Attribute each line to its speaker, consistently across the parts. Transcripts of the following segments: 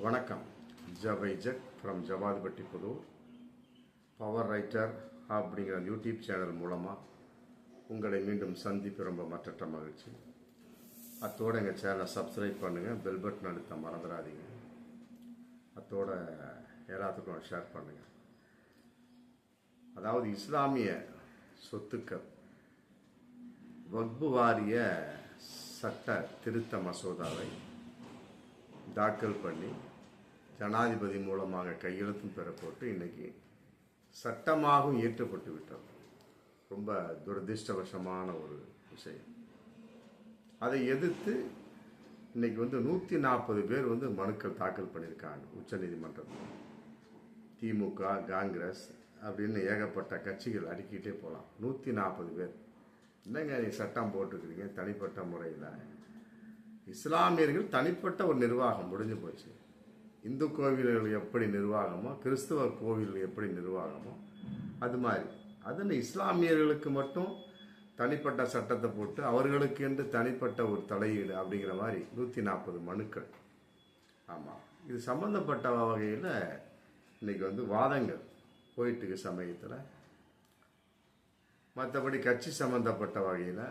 Speaker 1: வணக்கம். ஜவைஜக் from Javadupatti Pudur. Power writer அப்படிங்கிற YouTube channel மூலமாக உங்களை மீண்டும் சந்திப்பு ரொம்ப மற்றற்ற மகிழ்ச்சி. அத்தோடு எங்கள் சேனலை சப்ஸ்கிரைப் பண்ணுங்கள், பெல் பட்டன் அழுத்த மறந்துடாதீங்க. அத்தோட எல்லாத்துக்கும் ஷேர் பண்ணுங்கள். அதாவது இஸ்லாமிய சொத்துக்கள் வக்ஃபு வாரிய சட்ட திருத்த மசோதாவை தாக்கல் பண்ணி ஜனாதிபதி மூலமாக கையெழுத்தும் பெறப்பட்டு இன்னைக்கு சட்டமாகவும் இயற்றப்பட்டு விட்டது. ரொம்ப துரதிருஷ்டவசமான ஒரு விஷயம். அதை எதிர்த்து இன்னைக்கு 140 பேர் மனுக்கள் தாக்கல் பண்ணியிருக்காங்க உச்சநீதிமன்றத்தில். திமுக, காங்கிரஸ் அப்படின்னு ஏகப்பட்ட கட்சிகள் அடுக்கிட்டே போகலாம். 140 பேர். என்னங்க நீ சட்டம் போட்டுக்கிறீங்க தனிப்பட்ட முறையில்? இஸ்லாமியர்கள் தனிப்பட்ட ஒரு நிர்வாகம் முடிஞ்சு போச்சு. இந்து கோவில்கள் எப்படி நிர்வாகமோ, கிறிஸ்துவ கோவில்கள் எப்படி நிர்வாகமோ அது மாதிரி அதுன்னு இஸ்லாமியர்களுக்கு மட்டும் தனிப்பட்ட சட்டத்தை போட்டு அவர்களுக்கு என்று தனிப்பட்ட ஒரு தலையீடு அப்படிங்கிற மாதிரி 140 மனுக்கள். ஆமாம், இது சம்பந்தப்பட்ட வகையில் இன்னைக்கு வாதங்கள் போயிட்டு சமயத்தில். மற்றபடி கட்சி சம்பந்தப்பட்ட வகையில்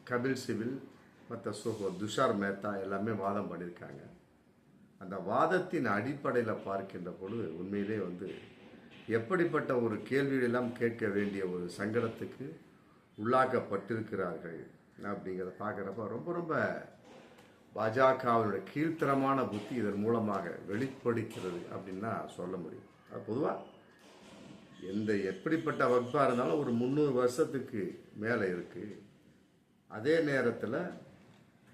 Speaker 1: கபில் சிபில் மற்ற துஷார் மேத்தா எல்லாமே வாதம் பண்ணியிருக்காங்க. அந்த வாதத்தின் அடிப்படையில் பார்க்கின்ற பொழுது உண்மையிலே எப்படிப்பட்ட ஒரு கேள்விகளெல்லாம் கேட்க வேண்டிய ஒரு சங்கடத்துக்கு உள்ளாக்கப்பட்டிருக்கிறார்கள் அப்படிங்கிறத பார்க்குறப்ப ரொம்ப ரொம்ப பாஜகவினுடைய கீழ்த்தரமான புத்தி இதன் மூலமாக வெளிப்படுகிறது அப்படின்னு தான் சொல்ல முடியும். அது பொதுவாக எப்படிப்பட்ட வகுப்பாக இருந்தாலும் ஒரு 300 வருஷத்துக்கு மேலே இருக்குது. அதே நேரத்தில்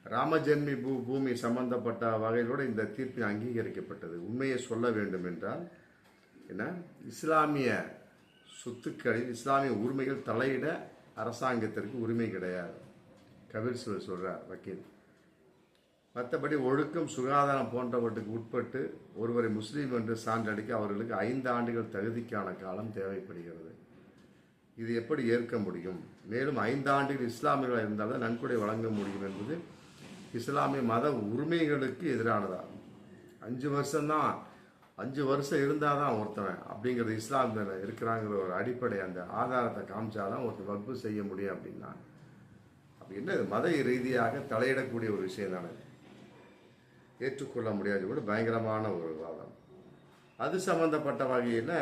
Speaker 1: ராமஜென்மி பூமி சம்பந்தப்பட்ட வகையிலோடு இந்த தீர்ப்பு அங்கீகரிக்கப்பட்டது. உண்மையை சொல்ல வேண்டும் என்றால் என்ன, இஸ்லாமிய சொத்துக்களில் இஸ்லாமிய உரிமைகள் தலையிட அரசாங்கத்திற்கு உரிமை கிடையாது. கபில் சிபில் சொல்றார் வக்கீல். மற்றபடி ஒழுக்கம், சுகாதாரம் போன்றவற்றுக்கு உட்பட்டு ஒருவரை முஸ்லீம் என்று சான்றளிக்க அவர்களுக்கு 5 ஆண்டுகள் தகுதிக்கான காலம் தேவைப்படுகிறது. இது எப்படி ஏற்க முடியும்? மேலும் 5 ஆண்டுகள் இஸ்லாமியர்கள் இருந்தால்தான் நன்கொடை வழங்க முடியும் என்பது இஸ்லாமிய மத உரிமைகளுக்கு எதிரானதாகும். 5 வருஷம் இருந்தால் தான் ஒருத்தவன் அப்படிங்கிறது இஸ்லாமியில் இருக்கிறாங்கிற ஒரு அடிப்படை அந்த ஆதாரத்தை காமிச்சாதான் ஒருத்தர் வக்ஃபு செய்ய முடியும் அப்படின்னா அப்படின்னா இது மத ரீதியாக தலையிடக்கூடிய ஒரு விஷயம் தானே, ஏற்றுக்கொள்ள முடியாது. கூட பயங்கரமான ஒரு வாதம். அது சம்பந்தப்பட்ட வகையில்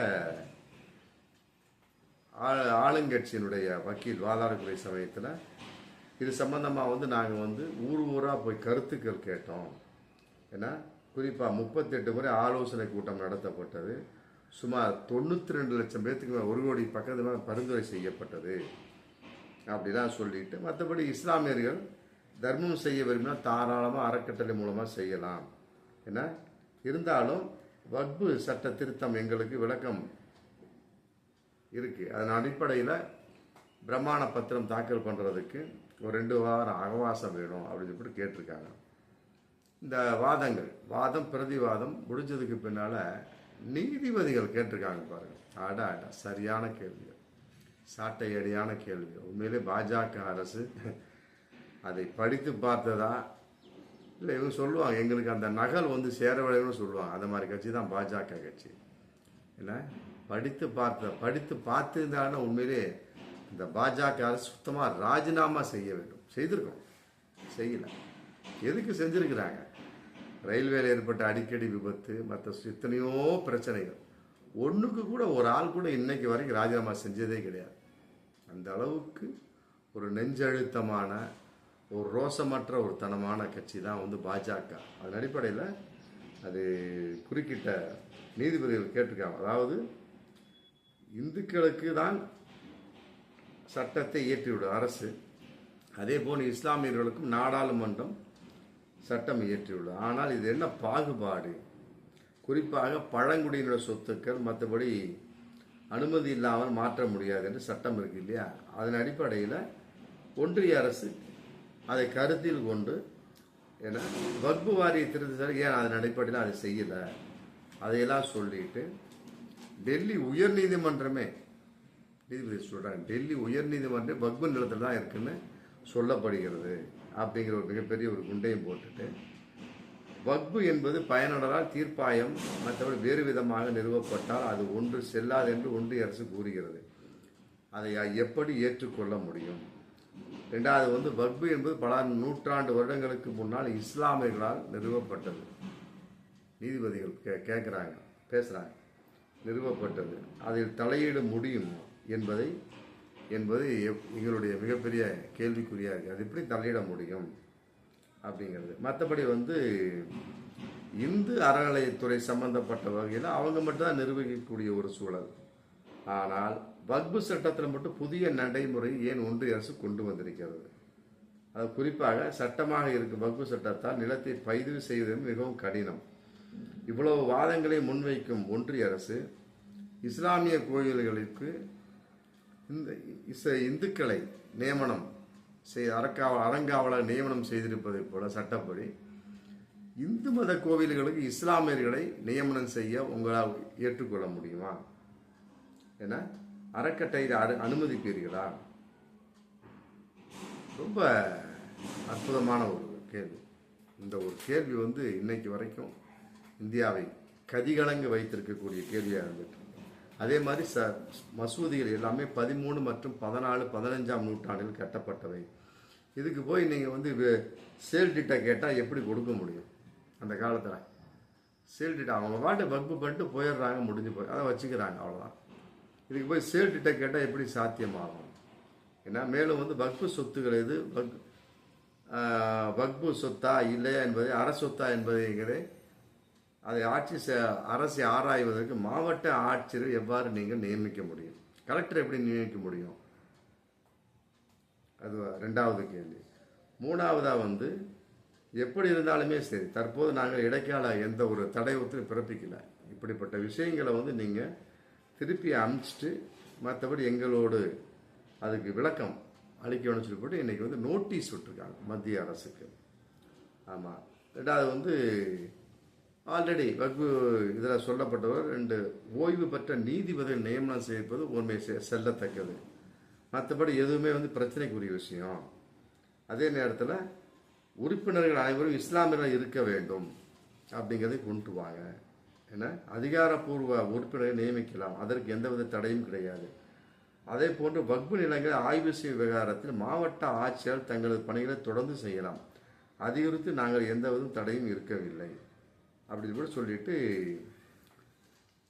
Speaker 1: ஆளுங்கட்சியினுடைய வக்கீல் வாதாடக்கூடிய சமயத்தில் இது சம்பந்தமாக நாங்கள் ஊராக போய் கருத்துக்கள் கேட்டோம். ஏன்னா குறிப்பாக 38 முறை ஆலோசனை கூட்டம் நடத்தப்பட்டது. சுமார் 92 லட்சம் பேர்த்துக்கு 1 கோடி பக்கத்தில் பரிந்துரை செய்யப்பட்டது அப்படிலாம் சொல்லிட்டு, மற்றபடி இஸ்லாமியர்கள் தர்மம் செய்ய விரும்பினா தாராளமாக அறக்கட்டளை மூலமாக செய்யலாம். ஏன்னா இருந்தாலும் வக்ஃபு சட்ட திருத்தம் எங்களுக்கு விளக்கம் இருக்குது. அதன் அடிப்படையில் பிரமாண பத்திரம் தாக்கல் பண்ணுறதுக்கு ஒரு 2 வாரம் அவகாசம் வேணும் அப்படின்னு சொல்லிட்டு கேட்டிருக்காங்க. இந்த வாதம் பிரதிவாதம் முடிஞ்சதுக்கு பின்னால் நீதிபதிகள் கேட்டிருக்காங்க பாருங்கள். ஆடா சரியான கேள்விகள், சாட்டை அடியான கேள்விகள். உண்மையிலே பாஜக அரசு அதை படித்து பார்த்ததா இல்லை? இவங்க சொல்லுவாங்க எங்களுக்கு அந்த நகல் சேரவில்லைன்னு சொல்லுவாங்க. அந்த மாதிரி கட்சி தான் பாஜக கட்சி. என்ன படித்து பார்த்துருந்தாலும் உண்மையிலே இந்த பாஜக அரசு சுத்தமாக ராஜினாமா செய்ய வேண்டும். செய்திருக்கோம், செய்யலை. எதுக்கு செஞ்சுருக்கிறாங்க? ரயில்வேல ஏற்பட்ட அடிக்கடி விபத்து, மற்ற எத்தனையோ பிரச்சனைகள், ஒன்றுக்கு கூட ஒரு ஆள் கூட இன்னைக்கு வரைக்கும் ராஜினாமா செஞ்சதே கிடையாது. அந்த அளவுக்கு ஒரு நெஞ்சழுத்தமான ஒரு ரோசமற்ற ஒரு தனமான கட்சி தான் பாஜக. அதன் அடிப்படையில் அது குறுக்கிட்ட நீதிபதிகள் கேட்டிருக்காங்க. அதாவது இந்துக்களுக்கு தான் சட்டத்தை இயற்றியுள்ள அரசு, அதே போல் இஸ்லாமியர்களுக்கும் நாடாளுமன்றம் சட்டம் இயற்றியுள்ளது. ஆனால் இது என்ன பாகுபாடு? குறிப்பாக பழங்குடியினுடைய சொத்துக்கள் மற்றபடி அனுமதி இல்லாமல் மாற்ற முடியாது என்று சட்டம் இருக்கு இல்லையா? அதன் அடிப்படையில் ஒன்றிய அரசு அதை கருத்தில் கொண்டு ஏன்னா வக்ஃபு வாரிய திருத்த ஏன் அதன் அடிப்படையில் அதை செய்யலை அதையெல்லாம் சொல்லிட்டு டெல்லி உயர்நீதிமன்றமே நீதிபதி சொல்கிறாங்க, டெல்லி உயர்நீதிமன்றம் வக்ஃபு நிலத்தில் தான் இருக்குன்னு சொல்லப்படுகிறது அப்படிங்கிற ஒரு மிகப்பெரிய ஒரு குண்டையும் போட்டுட்டு வக்பு என்பது பயனாளரால் தீர்ப்பாயம் மற்றபடி வேறு விதமாக நிறுவப்பட்டால் அது ஒன்று செல்லாது என்று ஒன்றிய அரசு கூறுகிறது. அதை எப்படி ஏற்றுக்கொள்ள முடியும்? ரெண்டாவது வக்பு என்பது பல நூற்றாண்டு வருடங்களுக்கு முன்னால் இஸ்லாமியர்களால் நிறுவப்பட்டது. நீதிபதிகள் கேட்குறாங்க, பேசுகிறாங்க, நிறுவப்பட்டது. அதில் தலையீடு முடியும் என்பது எங்களுடைய மிகப்பெரிய கேள்விக்குறியாக இருக்குது. அது எப்படி தலையிட முடியும் அப்படிங்கிறது. மற்றபடி இந்து அறநிலையத்துறை சம்பந்தப்பட்ட வகையில் அவங்க மட்டும்தான் நிர்வகிக்கக்கூடிய ஒரு சூழல். ஆனால் வக்பு சட்டத்தில் மட்டும் புதிய நடைமுறை ஏன் ஒன்றிய அரசு கொண்டு வந்திருக்கிறது? அது குறிப்பாக சட்டமாக இருக்கும் வக்பு சட்டத்தால் நிலத்தை பதிவு செய்வது மிகவும் கடினம். இவ்வளவு வாதங்களை முன்வைக்கும் ஒன்றிய அரசு இஸ்லாமிய கோயில்களுக்கு இந்துக்களை நியமனம் அறங்காவலர் நியமனம் செய்திருப்பதை போல சட்டப்படி இந்து மத கோவில்களுக்கு இஸ்லாமியர்களை நியமனம் செய்ய உங்களால் ஏற்றுக்கொள்ள முடியுமா? என அறக்கட்டையில் அனுமதிப்பீர்களா? ரொம்ப அற்புதமான ஒரு கேள்வி. இந்த ஒரு கேள்வி இன்னைக்கு வரைக்கும் இந்தியாவை கதிகலங்க வைத்திருக்கக்கூடிய கேள்வியாக இருந்துட்டு. அதே மாதிரி மசூதிகள் எல்லாமே 13 மற்றும் 14, 15ஆம் நூற்றாண்டில் கட்டப்பட்டவை. இதுக்கு போய் நீங்கள் சேல் டிட்டா கேட்டால் எப்படி கொடுக்க முடியும்? அந்த காலத்தில் சேல் டிட்டா அவங்க பாட்டு வக்பு பண்ணிட்டு போயிடுறாங்க, முடிஞ்சு போய் அதை வச்சுக்கிறாங்க, அவ்வளோதான். இதுக்கு போய் சேல் டிட்டா கேட்டால் எப்படி சாத்தியமாகும்? ஏன்னா மேலும் வக்பு சொத்துக்கள் எது வக்பு சொத்தா இல்லையா என்பதை அரசொத்தா என்பதை அதை அரசை ஆராய்வதற்கு மாவட்ட ஆட்சியர் எவ்வாறு நீங்கள் நியமிக்க முடியும்? கலெக்டர் எப்படி நியமிக்க முடியும்? அது ரெண்டாவது கேள்வி. மூணாவதா எப்படி இருந்தாலுமே சரி, தற்போது நாங்கள் இடைக்கால எந்த ஒரு தடை உத்தரவு பிறப்பிக்கல. இப்படிப்பட்ட விஷயங்களை நீங்கள் திருப்பி அனுப்பிச்சிட்டு மற்றபடி எங்களோடு அதுக்கு விளக்கம் அளிக்கணும்னு சொல்லி போட்டு இன்னைக்கு நோட்டீஸ் விட்டுருக்காங்க மத்திய அரசுக்கு. ஆமாம். ரெண்டாவது ஆல்ரெடி வக்பு இதில் சொல்லப்பட்டவர் 2 ஓய்வு பெற்ற நீதிபதிகள் நியமனம் செய்வது உண்மை செல்லத்தக்கது. மற்றபடி எதுவுமே பிரச்சனைக்குரிய விஷயம். அதே நேரத்தில் உறுப்பினர்கள் அனைவரும் இஸ்லாமியர்கள் இருக்க வேண்டும் அப்படிங்கிறதை கொண்டு வாங்க. ஏன்னா அதிகாரப்பூர்வ உறுப்பினரை நியமிக்கலாம், அதற்கு எந்தவித தடையும் கிடையாது. அதே போன்று வக்பு நிலங்களை ஆய்வு செய்யும் விவகாரத்தில் மாவட்ட ஆட்சியாளர் தங்களது பணிகளை தொடர்ந்து செய்யலாம். அது குறித்து நாங்கள் எந்தவித தடையும் இருக்கவில்லை அப்படின்னு கூட சொல்லிட்டு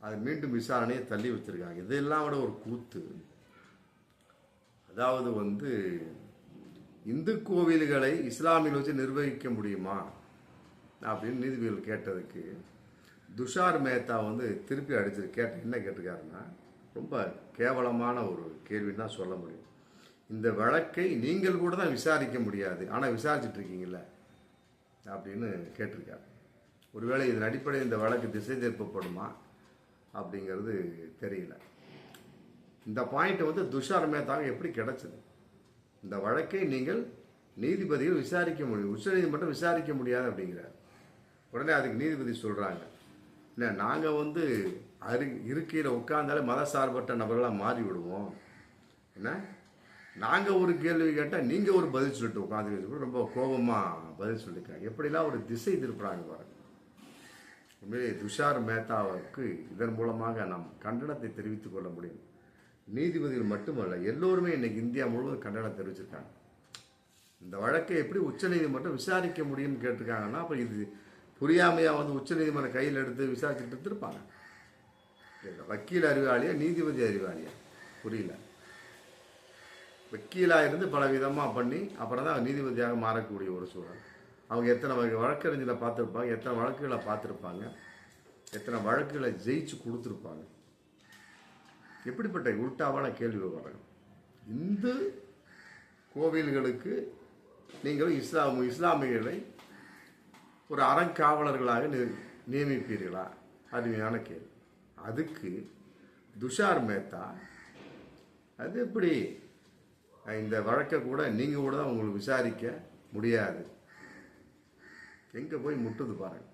Speaker 1: அது மீண்டும் விசாரணையை தள்ளி வச்சிருக்காங்க. இதெல்லாம் விட ஒரு கூத்து. அதாவது இந்து கோவில்களை இஸ்லாமியில் வச்சு நிர்வகிக்க முடியுமா அப்படின்னு நீதிபதிகள் கேட்டதுக்கு துஷார் மேத்தா திருப்பி அடிச்சு என்ன கேட்டிருக்காருன்னா, ரொம்ப கேவலமான ஒரு கேள்வின்னு தான் சொல்ல முடியும். இந்த வழக்கை நீங்கள் கூட தான் விசாரிக்க முடியாது, ஆனால் விசாரிச்சுட்டு இருக்கீங்கள அப்படின்னு கேட்டிருக்காரு. ஒருவேளை இதன் அடிப்படையில் இந்த வழக்கு திசை திருப்பப்படுமா அப்படிங்கிறது தெரியல. இந்த பாயிண்ட் துஷார் மேத்தாங்க எப்படி கிடைச்சது? இந்த வழக்கை நீங்கள் நீதிபதிகள் விசாரிக்க முடியும், உச்சநீதிமன்றம் விசாரிக்க முடியாது அப்படிங்கிறார். உடனே அதுக்கு நீதிபதி சொல்கிறாங்க, இல்லை நாங்கள் இருக்கையில் உட்கார்ந்தாலே மதசார்பற்ற நபர்களாக மாறி விடுவோம். என்ன நாங்கள் ஒரு கேள்வி கேட்டால் நீங்கள் ஒரு பதில் சொல்லிட்டு உட்காந்து ரொம்ப கோபமாக பதில் சொல்லியிருக்காங்க. எப்படிலாம் ஒரு திசை திருப்புறாங்க பாருங்க. உண்மையிலே துஷார் மேத்தாவுக்கு இதன் மூலமாக நாம் கண்டனத்தை தெரிவித்துக் கொள்ள முடியும். நீதிபதிகள் மட்டுமல்ல, எல்லோருமே இன்னைக்கு இந்தியா முழுவதும் கண்டனம் தெரிவிச்சிருக்காங்க. இந்த வழக்கை எப்படி உச்சநீதிமன்றம் விசாரிக்க முடியும்னு கேட்டிருக்காங்கன்னா, அப்போ இது புரியாமையா உச்சநீதிமன்றம் கையில் எடுத்து விசாரிச்சுட்டு இருப்பாங்க. வக்கீல் அறிவாளியா நீதிபதி அறிவாளியா புரியல. வக்கீலாக இருந்து பல விதமாக பண்ணி அப்புறம் தான் நீதிபதியாக மாறக்கூடிய ஒரு சூழல். அவங்க எத்தனை வழக்கறிஞர்களை பார்த்துருப்பாங்க, எத்தனை வழக்குகளை பார்த்துருப்பாங்க, எத்தனை வழக்குகளை ஜெயிச்சு கொடுத்துருப்பாங்க. எப்படிப்பட்ட உள்டாவான கேள்வி வரும்? இந்து கோவில்களுக்கு நீங்கள் இஸ்லாமியர்களை ஒரு அறங்காவலர்களாக நியமிப்பீர்களா? அருமையான கேள்வி. அதுக்கு துஷார் மேத்தா அது எப்படி இந்த வழக்கை கூட நீங்கள் கூட தான் உங்களுக்கு விசாரிக்க முடியாது, எங்கே போய் முட்டுது பாருங்க.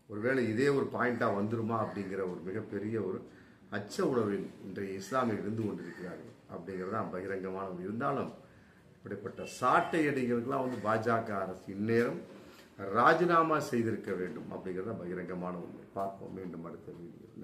Speaker 1: ஒருவேளை இதே ஒரு பாயிண்டாக வந்துருமா அப்படிங்கிற ஒரு மிகப்பெரிய ஒரு அச்ச உணர்வில் இன்றைய இஸ்லாமியர்கள் இருந்து கொண்டிருக்கிறார்கள் அப்படிங்கிறது தான் பகிரங்கமான. இருந்தாலும் இப்படிப்பட்ட சாட்டை அடிகளுக்கெல்லாம் பாஜக அரசு இந்நேரம் ராஜினாமா செய்திருக்க வேண்டும் அப்படிங்கிறத பகிரங்கமான உண்மை. பார்ப்போம் மீண்டும் அடுத்த வீடியோ.